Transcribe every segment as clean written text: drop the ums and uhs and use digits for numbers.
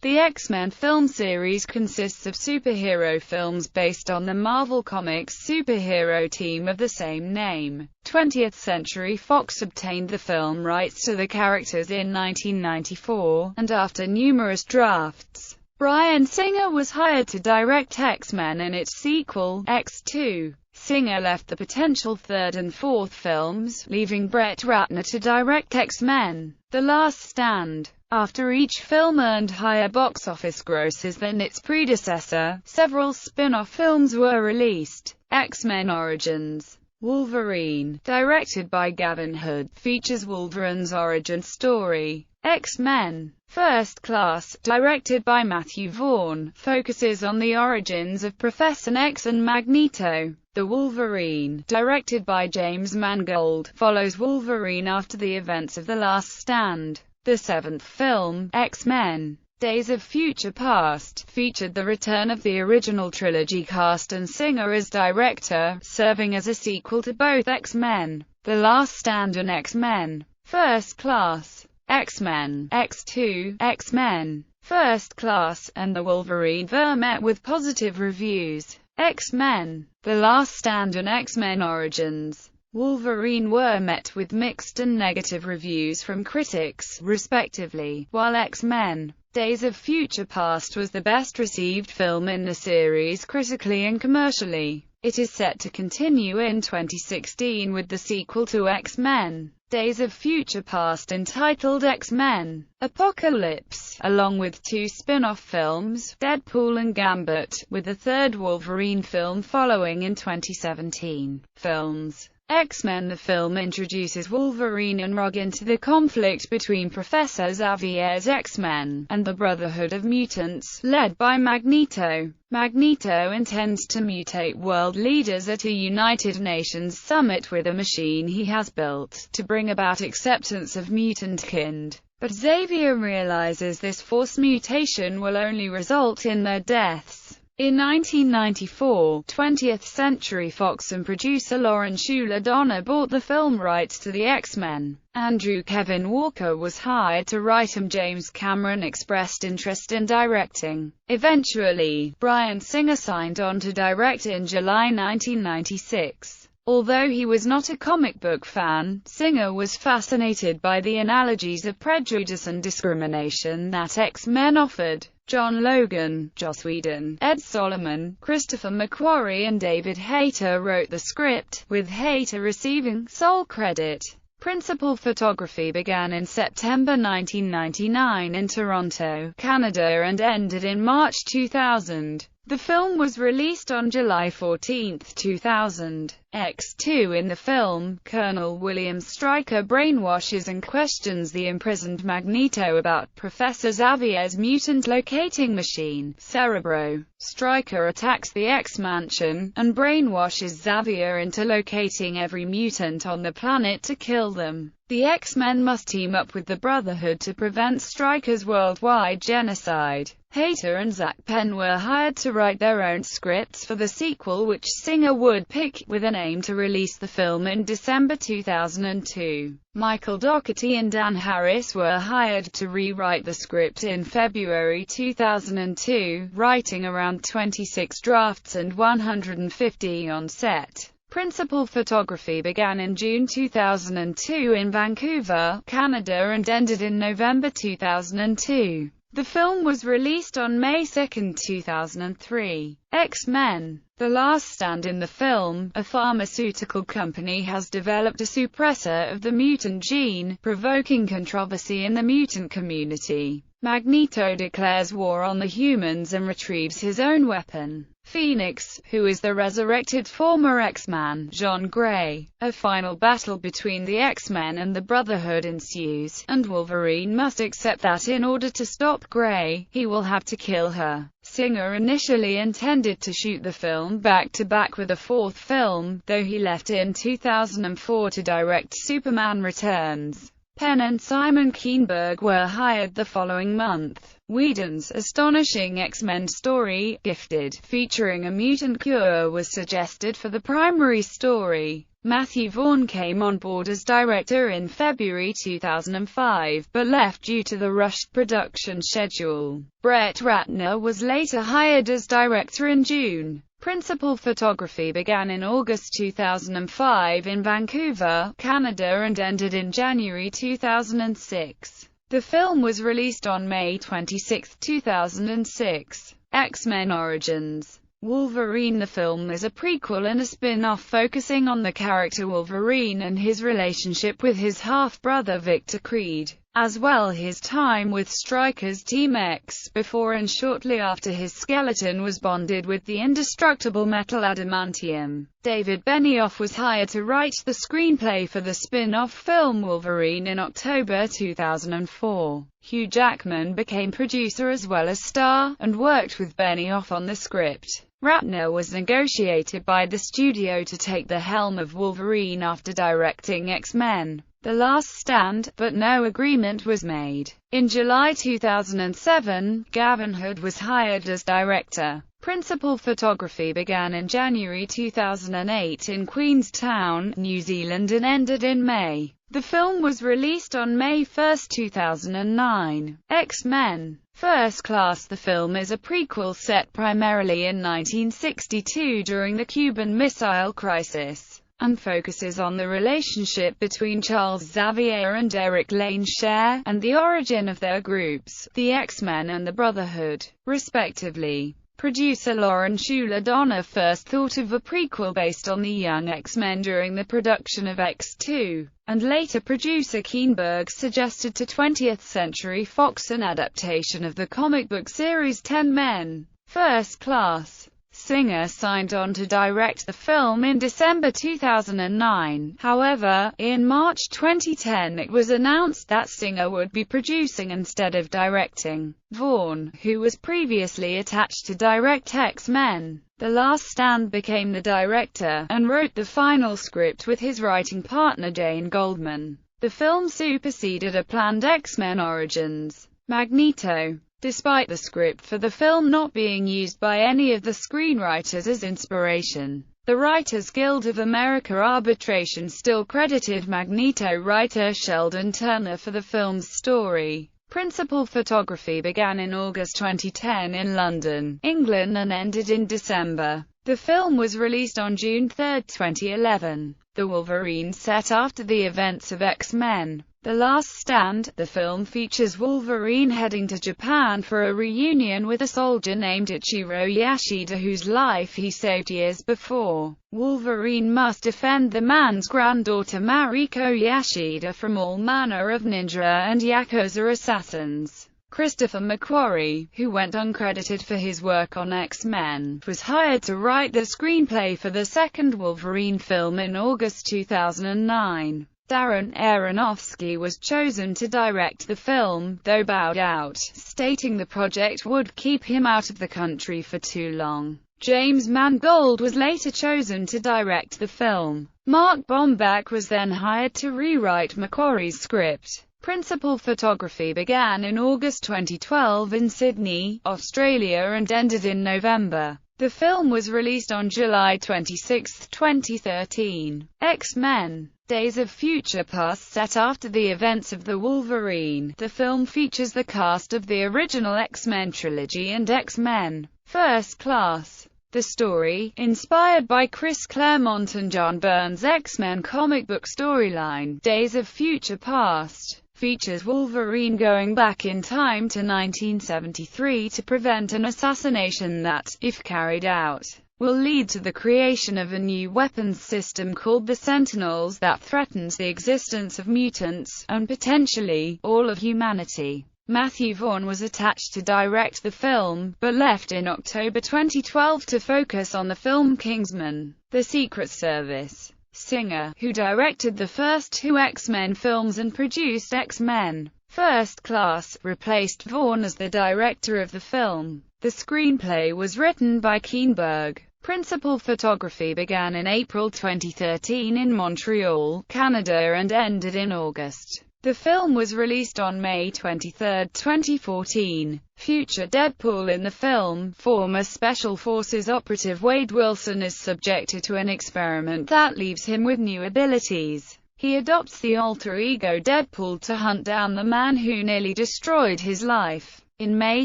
The X-Men film series consists of superhero films based on the Marvel Comics superhero team of the same name. 20th Century Fox obtained the film rights to the characters in 1994, and after numerous drafts, Bryan Singer was hired to direct X-Men and its sequel, X2. Singer left the potential third and fourth films, leaving Brett Ratner to direct X-Men: The Last Stand. After each film earned higher box office grosses than its predecessor, several spin-off films were released. X-Men Origins. Wolverine, directed by Gavin Hood, features Wolverine's origin story. X-Men First Class, directed by Matthew Vaughn, focuses on the origins of Professor X and Magneto. The Wolverine, directed by James Mangold, follows Wolverine after the events of The Last Stand. The seventh film, X-Men Days of Future Past, featured the return of the original trilogy cast and Singer as director, serving as a sequel to both X-Men: The Last Stand and X-Men First Class. X-Men X2, X-Men First Class, and The Wolverine were met with positive reviews. X-Men The Last Stand and X-Men Origins. Wolverine were met with mixed and negative reviews from critics, respectively, while X-Men Days of Future Past was the best-received film in the series critically and commercially. It is set to continue in 2016 with the sequel to X-Men Days of Future Past entitled X-Men Apocalypse, along with two spin-off films, Deadpool and Gambit, with a third Wolverine film following in 2017. Films X-Men. The film introduces Wolverine and Rogue into the conflict between Professor Xavier's X-Men and the Brotherhood of Mutants, led by Magneto. Magneto intends to mutate world leaders at a United Nations summit with a machine he has built, to bring about acceptance of mutant-kind. But Xavier realizes this forced mutation will only result in their deaths. In 1994, 20th Century Fox and producer Lauren Shuler Donner bought the film rights to the X-Men. Andrew Kevin Walker was hired to write and James Cameron expressed interest in directing. Eventually, Bryan Singer signed on to direct in July 1996. Although he was not a comic book fan, Singer was fascinated by the analogies of prejudice and discrimination that X-Men offered. John Logan, Joss Whedon, Ed Solomon, Christopher McQuarrie and David Hayter wrote the script, with Hayter receiving sole credit. Principal photography began in September 1999 in Toronto, Canada and ended in March 2000. The film was released on July 14, 2000. X2. In the film, Colonel William Stryker brainwashes and questions the imprisoned Magneto about Professor Xavier's mutant locating machine, Cerebro. Stryker attacks the X-Mansion, and brainwashes Xavier into locating every mutant on the planet to kill them. The X-Men must team up with the Brotherhood to prevent Stryker's worldwide genocide. Hayter and Zach Penn were hired to write their own scripts for the sequel, which Singer would pick, with an aim to release the film in December 2002. Michael Dougherty and Dan Harris were hired to rewrite the script in February 2002, writing around 26 drafts and 150 on set. Principal photography began in June 2002 in Vancouver, Canada and ended in November 2002. The film was released on May 2, 2003. X-Men: The Last Stand. In the film, a pharmaceutical company has developed a suppressor of the mutant gene, provoking controversy in the mutant community. Magneto declares war on the humans and retrieves his own weapon, Phoenix, who is the resurrected former X-Man, Jean Grey. A final battle between the X-Men and the Brotherhood ensues, and Wolverine must accept that in order to stop Grey, he will have to kill her. Singer initially intended to shoot the film back-to-back with a fourth film, though he left in 2004 to direct Superman Returns. Penn and Simon Kinberg were hired the following month. Whedon's astonishing X-Men story, Gifted, featuring a mutant cure, was suggested for the primary story. Matthew Vaughn came on board as director in February 2005, but left due to the rushed production schedule. Brett Ratner was later hired as director in June. Principal photography began in August 2005 in Vancouver, Canada and ended in January 2006. The film was released on May 26, 2006. X-Men Origins Wolverine. The film is a prequel and a spin-off focusing on the character Wolverine and his relationship with his half-brother Victor Creed, as well his time with Stryker's Team X, before and shortly after his skeleton was bonded with the indestructible metal adamantium. David Benioff was hired to write the screenplay for the spin-off film Wolverine in October 2004. Hugh Jackman became producer as well as star, and worked with Benioff on the script. Ratner was negotiated by the studio to take the helm of Wolverine after directing X-Men: The Last Stand, but no agreement was made. In July 2007, Gavin Hood was hired as director. Principal photography began in January 2008 in Queenstown, New Zealand and ended in May. The film was released on May 1, 2009. X-Men First Class. The film is a prequel set primarily in 1962 during the Cuban Missile Crisis, and focuses on the relationship between Charles Xavier and Eric Lane Share, and the origin of their groups, the X-Men and the Brotherhood, respectively. Producer Lauren Schuler Donner first thought of a prequel based on the Young X-Men during the production of X2, and later producer Keenberg suggested to 20th Century Fox an adaptation of the comic book series 10 Men. First Class. Singer signed on to direct the film in December 2009. However, in March 2010 it was announced that Singer would be producing instead of directing. Vaughn, who was previously attached to direct X-Men: The Last Stand, became the director, and wrote the final script with his writing partner Jane Goldman. The film superseded a planned X-Men Origins: Magneto. Despite the script for the film not being used by any of the screenwriters as inspiration, the Writers Guild of America arbitration still credited Magneto writer Sheldon Turner for the film's story. Principal photography began in August 2010 in London, England and ended in December. The film was released on June 3, 2011. The Wolverine set after the events of X-Men: The Last Stand. The film features Wolverine heading to Japan for a reunion with a soldier named Ichiro Yashida whose life he saved years before. Wolverine must defend the man's granddaughter Mariko Yashida from all manner of ninja and yakuza assassins. Christopher McQuarrie, who went uncredited for his work on X-Men, was hired to write the screenplay for the second Wolverine film in August 2009. Darren Aronofsky was chosen to direct the film, though bowed out, stating the project would keep him out of the country for too long. James Mangold was later chosen to direct the film. Mark Bomback was then hired to rewrite McQuarrie's script. Principal photography began in August 2012 in Sydney, Australia and ended in November. The film was released on July 26, 2013. X-Men: Days of Future Past. Set after the events of the Wolverine, the film features the cast of the original X-Men trilogy and X-Men: First Class. The story, inspired by Chris Claremont and John Byrne's X-Men comic book storyline, Days of Future Past, features Wolverine going back in time to 1973 to prevent an assassination that, if carried out, will lead to the creation of a new weapons system called the Sentinels that threatens the existence of mutants, and potentially, all of humanity. Matthew Vaughn was attached to direct the film, but left in October 2012 to focus on the film Kingsman: The Secret Service. Singer, who directed the first two X-Men films and produced X-Men: First Class, replaced Vaughn as the director of the film. The screenplay was written by Keenberg. Principal photography began in April 2013 in Montreal, Canada and ended in August. The film was released on May 23, 2014. Future Deadpool. In the film, former Special Forces operative Wade Wilson is subjected to an experiment that leaves him with new abilities. He adopts the alter ego Deadpool to hunt down the man who nearly destroyed his life. In May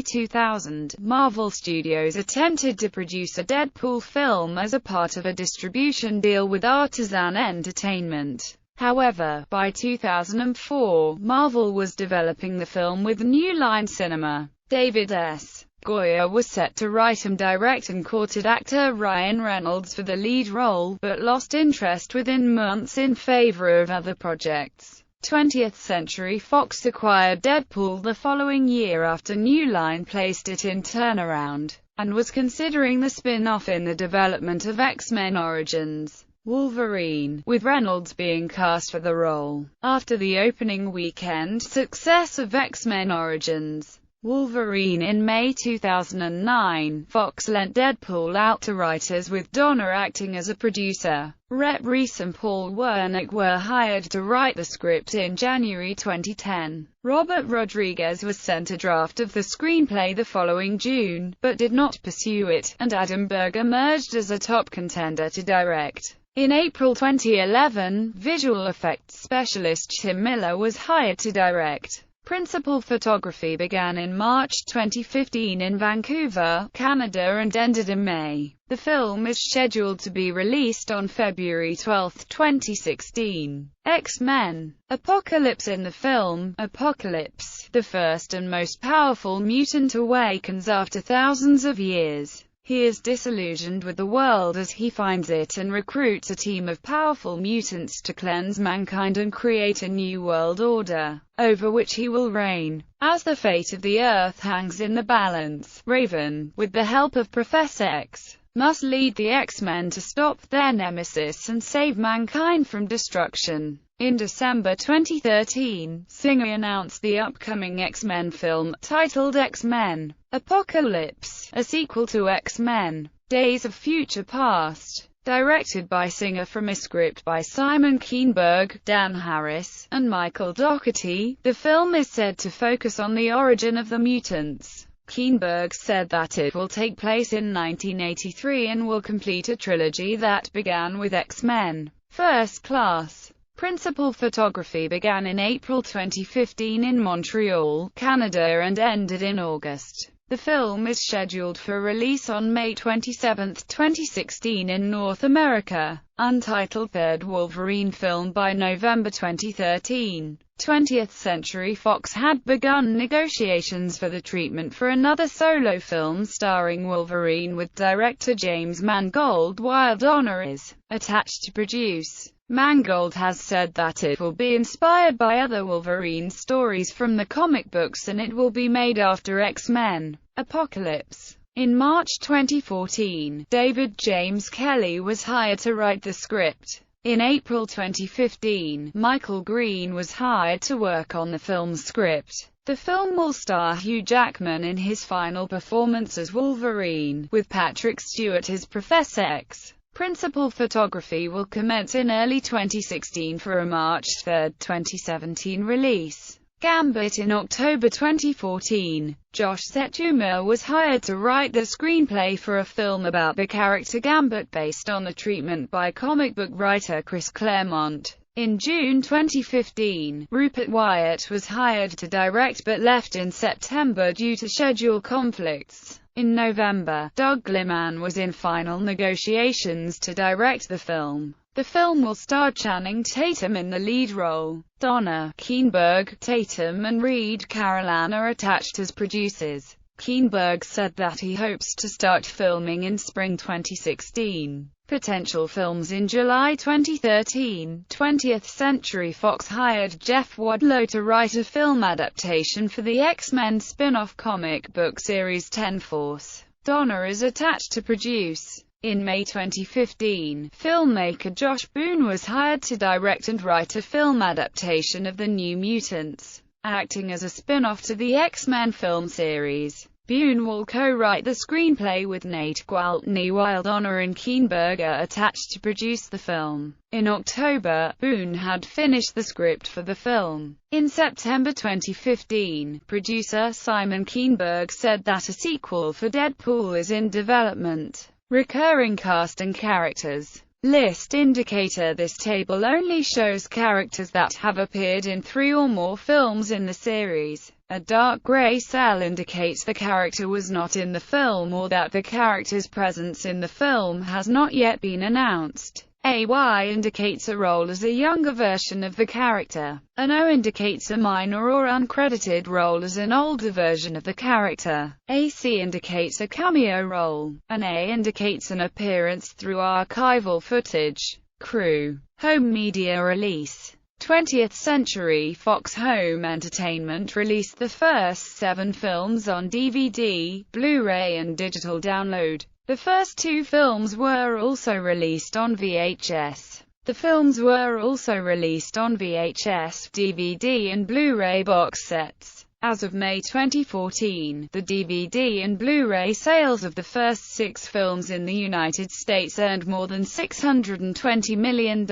2000, Marvel Studios attempted to produce a Deadpool film as a part of a distribution deal with Artisan Entertainment. However, by 2004, Marvel was developing the film with New Line Cinema. David S. Goyer was set to write and direct and courted actor Ryan Reynolds for the lead role, but lost interest within months in favor of other projects. 20th Century Fox acquired Deadpool the following year after New Line placed it in turnaround, and was considering the spin-off in the development of X-Men Origins Wolverine, with Reynolds being cast for the role. After the opening weekend success of X-Men Origins Wolverine in May 2009, Fox lent Deadpool out to writers with Donner acting as a producer. Rhett Reese and Paul Wernick were hired to write the script in January 2010. Robert Rodriguez was sent a draft of the screenplay the following June, but did not pursue it, and Adam Berg emerged as a top contender to direct. In April 2011, visual effects specialist Tim Miller was hired to direct. Principal photography began in March 2015 in Vancouver, Canada and ended in May. The film is scheduled to be released on February 12, 2016. X-Men Apocalypse. In the film, Apocalypse, the first and most powerful mutant, awakens after thousands of years. He is disillusioned with the world as he finds it and recruits a team of powerful mutants to cleanse mankind and create a new world order, over which he will reign. As the fate of the Earth hangs in the balance, Raven, with the help of Professor X, must lead the X-Men to stop their nemesis and save mankind from destruction. In December 2013, Singer announced the upcoming X-Men film, titled X-Men Apocalypse, a sequel to X-Men Days of Future Past. Directed by Singer from a script by Simon Kinberg, Dan Harris, and Michael Dougherty, the film is said to focus on the origin of the mutants. Kinberg said that it will take place in 1983 and will complete a trilogy that began with X-Men First Class. Principal photography began in April 2015 in Montreal, Canada and ended in August. The film is scheduled for release on May 27, 2016 in North America. Untitled third Wolverine film. By November 2013, 20th Century Fox had begun negotiations for the treatment for another solo film starring Wolverine with director James Mangold, while Donner is attached to produce. Mangold has said that it will be inspired by other Wolverine stories from the comic books and it will be made after X-Men Apocalypse. In March 2014, David James Kelly was hired to write the script. In April 2015, Michael Green was hired to work on the film's script. The film will star Hugh Jackman in his final performance as Wolverine, with Patrick Stewart as Professor X. Principal photography will commence in early 2016 for a March 3, 2017 release. Gambit. In October 2014, Josh Setumer was hired to write the screenplay for a film about the character Gambit based on the treatment by comic book writer Chris Claremont. In June 2015, Rupert Wyatt was hired to direct but left in September due to schedule conflicts. In November, Doug Liman was in final negotiations to direct the film. The film will star Channing Tatum in the lead role. Donner, Kinberg, Tatum and Reed Carolan are attached as producers. Kinberg said that he hopes to start filming in spring 2016. Potential films. In July 2013, 20th Century Fox hired Jeff Wadlow to write a film adaptation for the X-Men spin-off comic book series 10 Force. Donner is attached to produce. In May 2015, filmmaker Josh Boone was hired to direct and write a film adaptation of The New Mutants, acting as a spin-off to the X-Men film series. Bune will co-write the screenplay with Nate Gwaltney, while Donner and Keenberg are attached to produce the film. In October, Bune had finished the script for the film. In September 2015, producer Simon Keenberg said that a sequel for Deadpool is in development. Recurring cast and characters list indicator. This table only shows characters that have appeared in 3 or more films in the series. A dark gray cell indicates the character was not in the film or that the character's presence in the film has not yet been announced. A Y indicates a role as a younger version of the character. An O indicates a minor or uncredited role as an older version of the character. A C indicates a cameo role. An A indicates an appearance through archival footage. Crew. Home media release. 20th Century Fox Home Entertainment released the first 7 films on DVD, Blu-ray and digital download. The first 2 films were also released on VHS. The films were also released on VHS, DVD and Blu-ray box sets. As of May 2014, the DVD and Blu-ray sales of the first 6 films in the United States earned more than $620 million.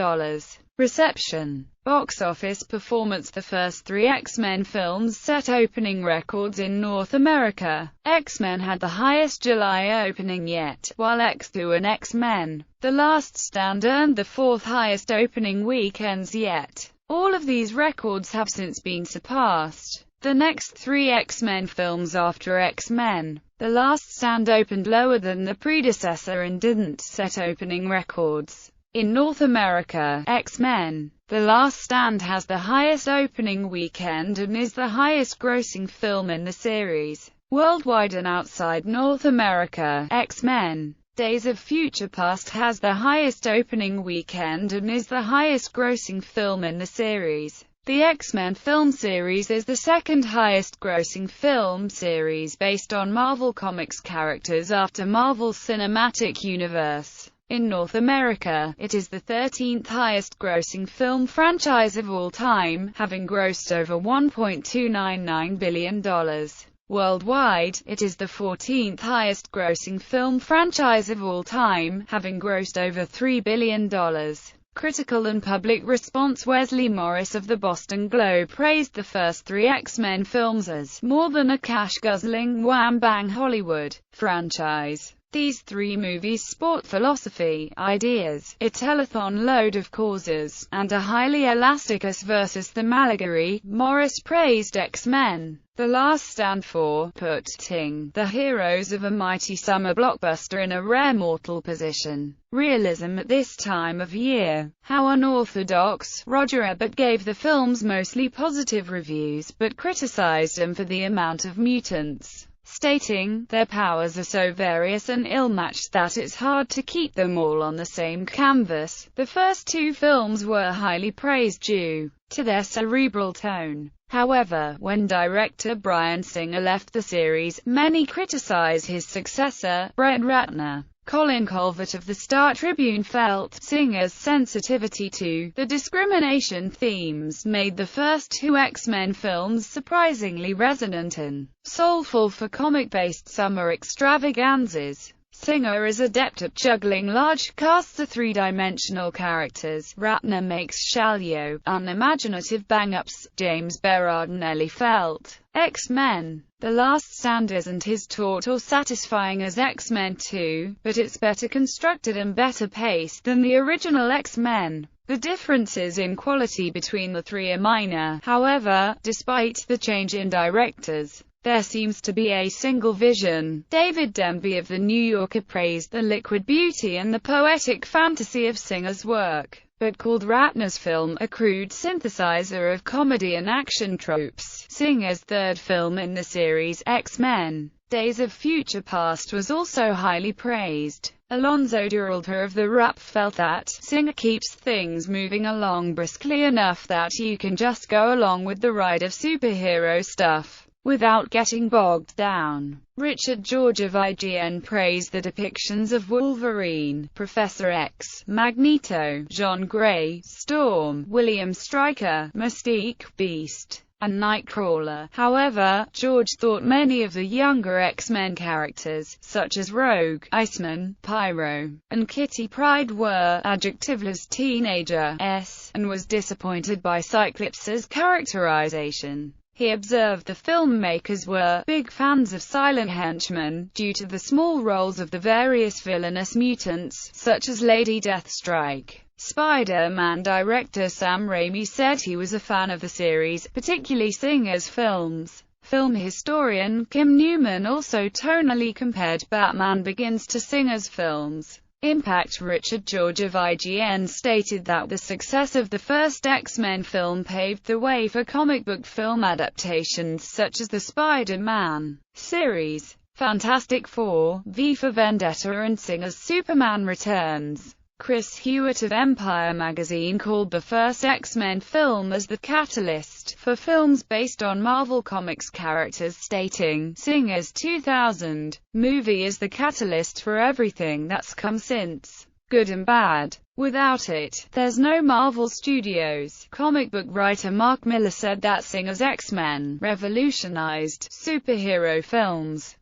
Reception. Box office performance. The first 3 X-Men films set opening records in North America. X-Men had the highest July opening yet, while X2 and X-Men: The Last Stand earned the 4th highest opening weekends yet. All of these records have since been surpassed. The next 3 X-Men films after X-Men: The Last Stand opened lower than the predecessor and didn't set opening records. In North America, X-Men: The Last Stand has the highest opening weekend and is the highest-grossing film in the series. Worldwide and outside North America, X-Men: Days of Future Past has the highest opening weekend and is the highest-grossing film in the series. The X-Men film series is the second highest-grossing film series based on Marvel Comics characters after Marvel Cinematic Universe. In North America, it is the 13th highest-grossing film franchise of all time, having grossed over $1.299 billion. Worldwide, it is the 14th highest-grossing film franchise of all time, having grossed over $3 billion. Critical and public response. Wesley Morris of the Boston Globe praised the first 3 X-Men films as more than a cash-guzzling wham-bang Hollywood franchise. These 3 movies sport philosophy, ideas, a telethon load of causes, and a highly elastic us versus them allegory. Morris praised X-Men: The Last Stand for putting the heroes of a mighty summer blockbuster in a rare mortal position. Realism at this time of year. How unorthodox. Roger Ebert gave the films mostly positive reviews, but criticized them for the amount of mutants, stating, "Their powers are so various and ill-matched that it's hard to keep them all on the same canvas." The first 2 films were highly praised due to their cerebral tone. However, when director Bryan Singer left the series, many criticized his successor, Brett Ratner. Colin Colvert of the Star-Tribune felt Singer's sensitivity to the discrimination themes made the first 2 X-Men films surprisingly resonant and soulful for comic-based summer extravaganzas. Singer is adept at juggling large casts of 3-dimensional characters. Ratner makes shallow, unimaginative bang-ups. James Berardinelli felt X-Men: The Last Stand isn't as taut or satisfying as X-Men 2, but it's better constructed and better paced than the original X-Men. The differences in quality between the 3 are minor, however, despite the change in directors. There seems to be a single vision. David Denby of The New Yorker praised the liquid beauty and the poetic fantasy of Singer's work, but called Ratner's film a crude synthesizer of comedy and action tropes. Singer's 3rd film in the series, X-Men: Days of Future Past, was also highly praised. Alonzo Duralta of The Wrap felt that Singer keeps things moving along briskly enough that you can just go along with the ride of superhero stuff without getting bogged down. Richard George of IGN praised the depictions of Wolverine, Professor X, Magneto, Jean Grey, Storm, William Stryker, Mystique, Beast, and Nightcrawler. However, George thought many of the younger X-Men characters, such as Rogue, Iceman, Pyro, and Kitty Pryde were adjectiveless teenager-s, and was disappointed by Cyclops' characterization. He observed the filmmakers were big fans of silent henchmen, due to the small roles of the various villainous mutants, such as Lady Deathstrike. Spider-Man director Sam Raimi said he was a fan of the series, particularly Singer's films. Film historian Kim Newman also tonally compared Batman Begins to Singer's films. Impact Richard George of IGN stated that the success of the first X-Men film paved the way for comic book film adaptations such as the Spider-Man series, Fantastic Four, V for Vendetta and Singer's Superman Returns. Chris Hewitt of Empire magazine called the first X-Men film as the catalyst for films based on Marvel Comics characters, stating, Singer's 2000 movie is the catalyst for everything that's come since, good and bad. Without it, there's no Marvel Studios. Comic book writer Mark Miller said that Singer's X-Men revolutionized superhero films.